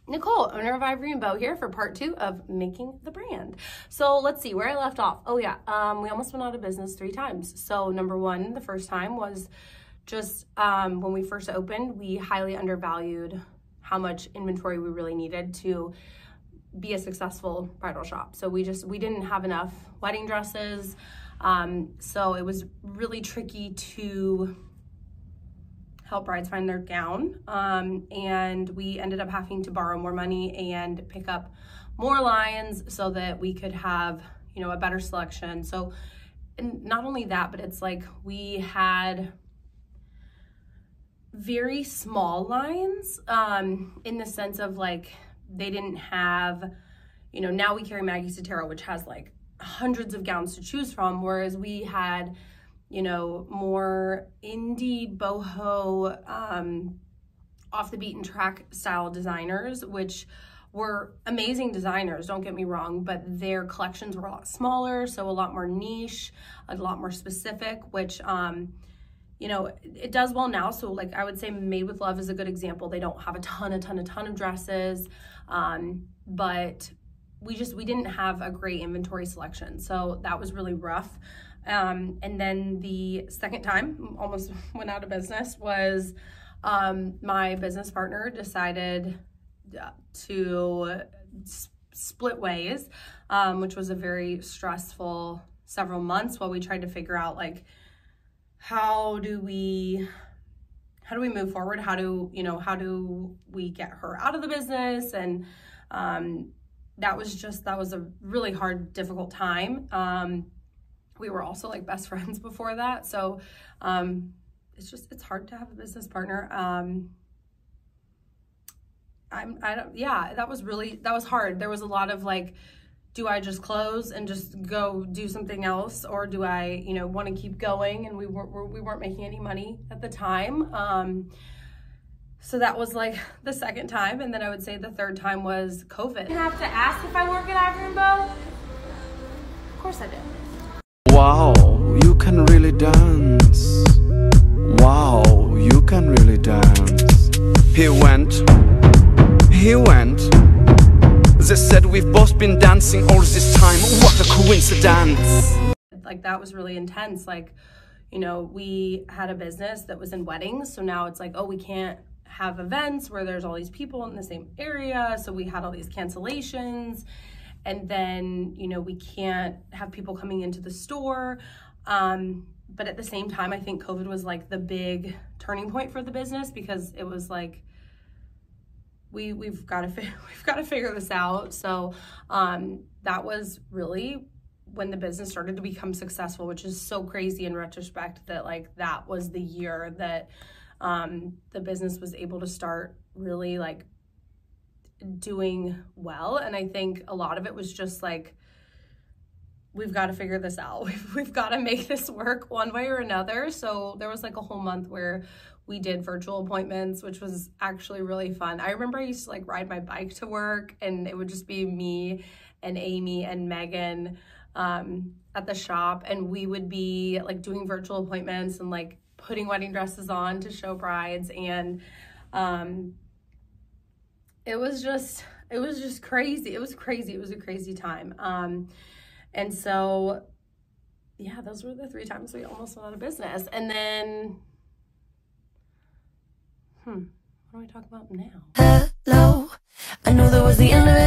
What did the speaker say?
Nicole, owner of Ivory Beau, here for part 2 of Making the Brand. So let's see where I left off. Oh yeah, we almost went out of business 3 times. So number 1, the first time was just when we first opened, we highly undervalued how much inventory we really needed to be a successful bridal shop. So we didn't have enough wedding dresses. So it was really tricky to help brides find their gown. And we ended up having to borrow more money and pick up more lines so that we could have, you know, a better selection. So, and not only that, but it's like we had very small lines in the sense of like, they didn't have, you know, now we carry Maggie's Tarot, which has like hundreds of gowns to choose from, whereas we had, you know, more indie boho, off the beaten track style designers, which were amazing designers, don't get me wrong, but their collections were a lot smaller, so a lot more niche, a lot more specific, which, you know, it does well now. So like I would say Made with Love is a good example. They don't have a ton of dresses, but we didn't have a great inventory selection. So that was really rough. And then the second time, almost went out of business, was my business partner decided to split ways, which was a very stressful several months while we tried to figure out like, how do we move forward? How do we get her out of the business? And that was a really hard, difficult time. We were also like best friends before that. So it's hard to have a business partner. That was hard. There was a lot of like, do I just close and just go do something else? Or do I, you know, want to keep going? And we weren't making any money at the time. So that was like the second time. And then I would say the third time was COVID. You have to ask if I work at Ivory Beau? Of course I did. Wow, you can really dance. Wow, you can really dance. He went. They said we've both been dancing all this time. What a coincidence. Like that was really intense. Like, you know, we had a business that was in weddings. So now it's like, oh, we can't have events where there's all these people in the same area. So we had all these cancellations. And then, you know, we can't have people coming into the store. But at the same time, I think COVID was like the big turning point for the business, because it was like, we've got to figure this out. So that was really when the business started to become successful, which is so crazy in retrospect that like that was the year that the business was able to start really like doing well. And I think a lot of it was just like, we've got to figure this out. We've got to make this work one way or another. So there was like a whole month where we did virtual appointments, which was actually really fun. I remember I used to like ride my bike to work, and it would just be me and Amy and Megan at the shop. And we would be like doing virtual appointments and like putting wedding dresses on to show brides. And it was just crazy. It was crazy. It was a crazy time. And so, yeah, those were the 3 times we almost went out of business. And then, what do we talk about now? Hello, I know that was the end of it.